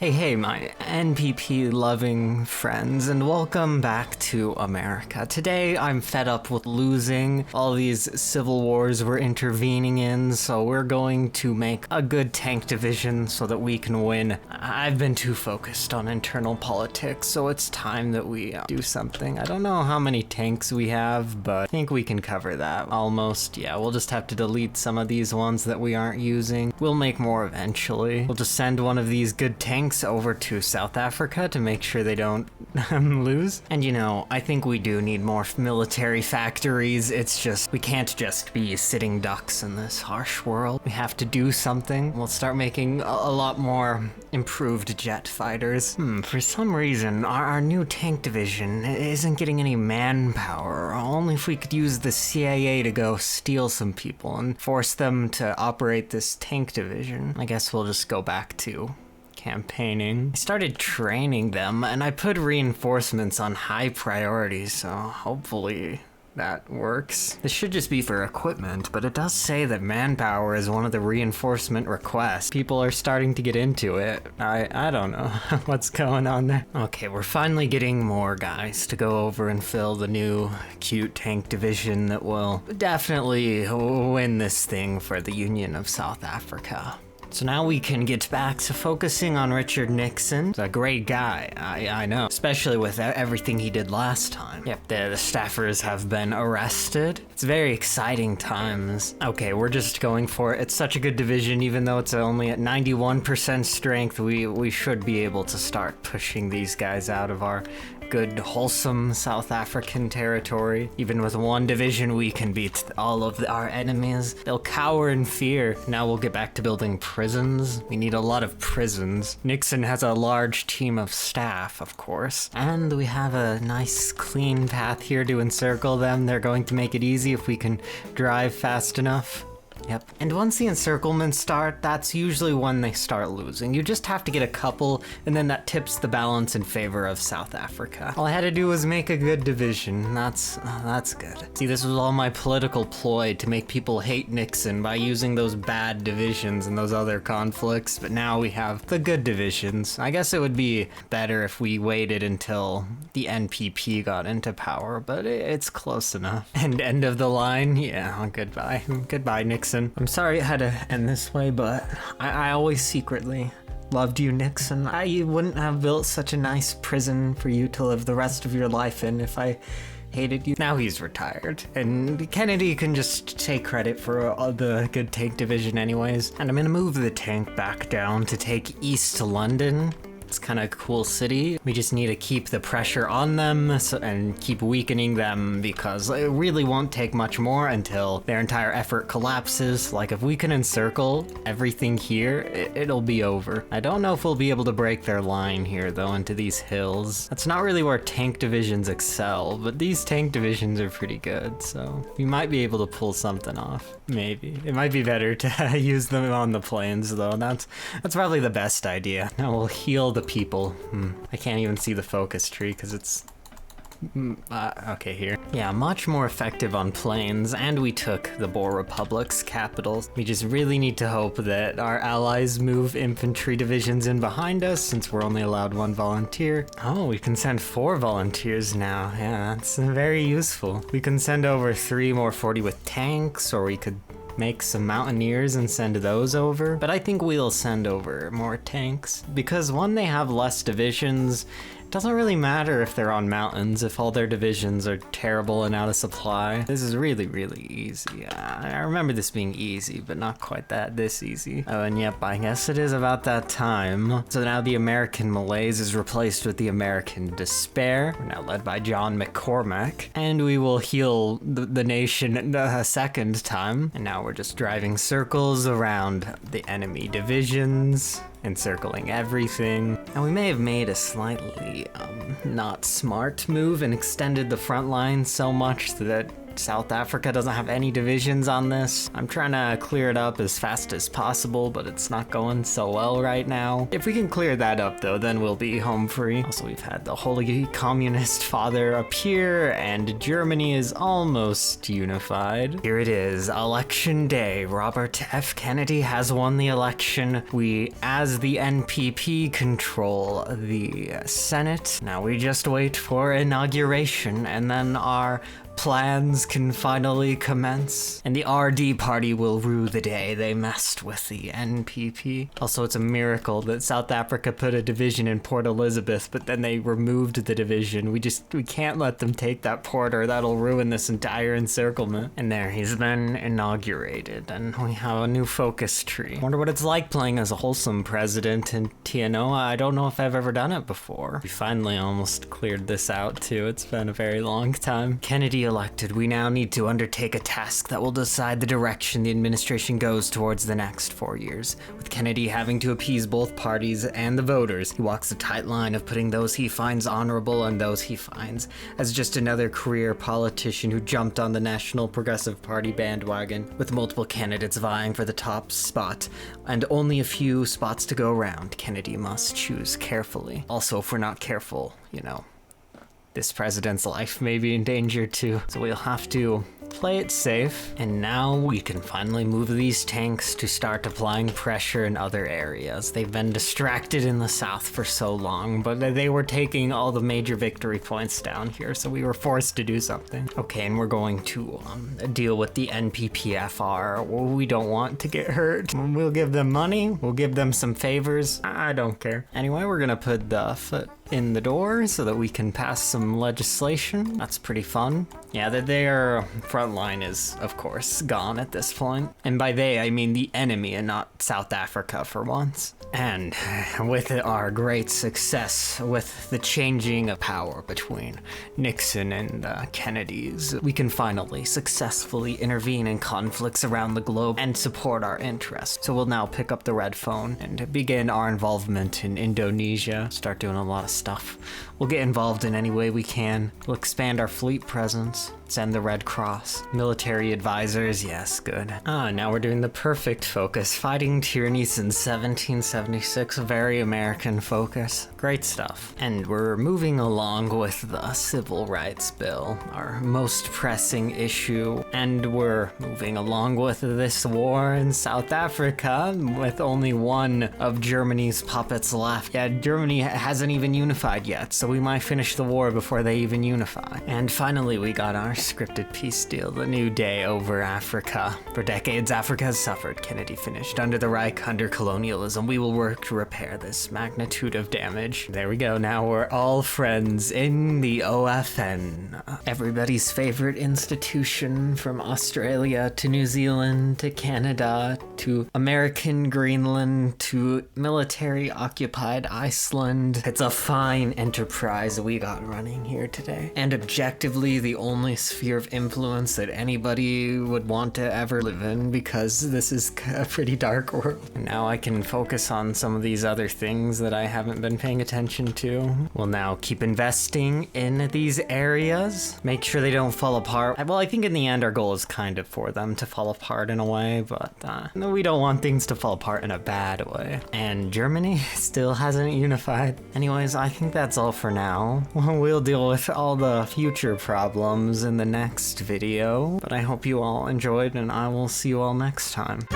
Hey, my NPP-loving friends, and welcome back to America. Today, I'm fed up with losing all these civil wars we're intervening in, so we're going to make a good tank division so that we can win. I've been too focused on internal politics, so it's time that we do something. I don't know how many tanks we have, but I think we can cover that. Almost, yeah, we'll just have to delete some of these ones that we aren't using. We'll make more eventually. We'll just send one of these good tanks over to South Africa to make sure they don't lose. And you know, I think we do need more military factories. It's just, we can't just be sitting ducks in this harsh world. We have to do something. We'll start making a lot more improved jet fighters. For some reason, our new tank division isn't getting any manpower. Only if we could use the CIA to go steal some people and force them to operate this tank division. I guess we'll just go back to campaigning. I started training them, and I put reinforcements on high priority, so hopefully that works. This should just be for equipment, but it does say that manpower is one of the reinforcement requests. People are starting to get into it. I don't know what's going on there. Okay, we're finally getting more guys to go over and fill the new cute tank division that will definitely win this thing for the Union of South Africa. So now we can get back to focusing on Richard Nixon. He's a great guy, I know, especially with everything he did last time. Yep, the staffers have been arrested. It's very exciting times. Okay, we're just going for it. It's such a good division, even though it's only at 91% strength, we should be able to start pushing these guys out of our good, wholesome South African territory. Even with one division, we can beat all of our enemies. They'll cower in fear. Now we'll get back to building prisons. We need a lot of prisons. Nixon has a large team of staff, of course. And we have a nice, clean path here to encircle them. They're going to make it easy if we can drive fast enough. Yep. And once the encirclements start, that's usually when they start losing. You just have to get a couple, and then that tips the balance in favor of South Africa. All I had to do was make a good division. That's good. See, this was all my political ploy to make people hate Nixon by using those bad divisions and those other conflicts, but now we have the good divisions. I guess it would be better if we waited until the NPP got into power, but it's close enough. And end of the line? Yeah, goodbye. Goodbye, Nixon. I'm sorry it had to end this way, but I always secretly loved you, Nixon. I wouldn't have built such a nice prison for you to live the rest of your life in if I hated you. Now he's retired, and Kennedy can just take credit for the good tank division anyways. And I'm gonna move the tank back down to take East London. It's kind of a cool city. We just need to keep the pressure on them and keep weakening them, because it really won't take much more until their entire effort collapses. Like, if we can encircle everything here, it'll be over. I don't know if we'll be able to break their line here, though, into these hills. That's not really where tank divisions excel, but these tank divisions are pretty good, so we might be able to pull something off. Maybe. It might be better to use them on the plains, though. That's probably the best idea. Now we'll heal the people. I can't even see the focus tree because it's okay, here. Yeah, much more effective on plains, and we took the Boer Republic's capital. We just really need to hope that our allies move infantry divisions in behind us, since we're only allowed one volunteer. Oh, we can send 4 volunteers now. Yeah, that's very useful. We can send over 3 more 40 with tanks, or we could make some mountaineers and send those over, but I think we'll send over more tanks, because when they have less divisions, it doesn't really matter if they're on mountains if all their divisions are terrible and out of supply. This is really, really easy. I remember this being easy, but not quite this easy. Oh, and yep, I guess it is about that time. So now the American Malaise is replaced with the American Despair. We're now led by John McCormack, and we will heal the nation a second time. And now we're just driving circles around the enemy divisions, encircling everything. And we may have made a slightly not smart move and extended the front line so much that South Africa doesn't have any divisions on this. I'm trying to clear it up as fast as possible, but it's not going so well right now. If we can clear that up though, then we'll be home free. Also, we've had the Holy Communist Father appear, and Germany is almost unified. Here it is, Election Day. Robert F. Kennedy has won the election. We, as the NPP, control the Senate. Now we just wait for inauguration, and then our plans can finally commence, and the RD party will rue the day they messed with the NPP. Also, it's a miracle that South Africa put a division in Port Elizabeth, but then they removed the division. We can't let them take that port, or that'll ruin this entire encirclement. And there, he's been inaugurated, and we have a new focus tree. Wonder what it's like playing as a wholesome president in TNO. I don't know if I've ever done it before. We finally almost cleared this out too. It's been a very long time. Kennedy elected, we now need to undertake a task that will decide the direction the administration goes towards the next 4 years. With Kennedy having to appease both parties and the voters, he walks a tight line of putting those he finds honorable and those he finds as just another career politician who jumped on the National Progressive Party bandwagon, with multiple candidates vying for the top spot and only a few spots to go around. Kennedy must choose carefully. Also, if we're not careful, this president's life may be in danger too, so we'll have to play it safe. And now we can finally move these tanks to start applying pressure in other areas. They've been distracted in the south for so long, but they were taking all the major victory points down here, so we were forced to do something. Okay, and we're going to deal with the NPPFR. We don't want to get hurt. We'll give them money, we'll give them some favors. I don't care. Anyway, we're gonna put the foot in the door so that we can pass some legislation. That's pretty fun. Yeah, their front line is, of course, gone at this point. And by they, I mean the enemy and not South Africa for once. And with our great success with the changing of power between Nixon and Kennedys, we can finally successfully intervene in conflicts around the globe and support our interests. So we'll now pick up the red phone and begin our involvement in Indonesia, start doing a lot of stuff. We'll get involved in any way we can. We'll expand our fleet presence, send the Red Cross, military advisors, yes, good. Now we're doing the perfect focus, fighting tyranny since 1776, very American focus. Great stuff. And we're moving along with the Civil Rights Bill, our most pressing issue, and we're moving along with this war in South Africa with only one of Germany's puppets left. Yeah, Germany hasn't even unified yet, so we might finish the war before they even unify. And finally, we got our scripted peace deal, the new day over Africa. For decades, Africa has suffered. Kennedy finished. Under the Reich, under colonialism, we will work to repair this magnitude of damage. There we go. Now we're all friends in the OFN. Everybody's favorite institution, from Australia to New Zealand to Canada to American Greenland to military-occupied Iceland. It's a fine enterprise we got running here today. And objectively, the only sphere of influence that anybody would want to ever live in, because this is a pretty dark world. And now I can focus on some of these other things that I haven't been paying attention to. We'll now keep investing in these areas, make sure they don't fall apart. Well, I think in the end our goal is kind of for them to fall apart in a way, but we don't want things to fall apart in a bad way. And Germany still hasn't unified. Anyways, I think that's all for now. We'll deal with all the future problems in the next video, but I hope you all enjoyed, and I will see you all next time.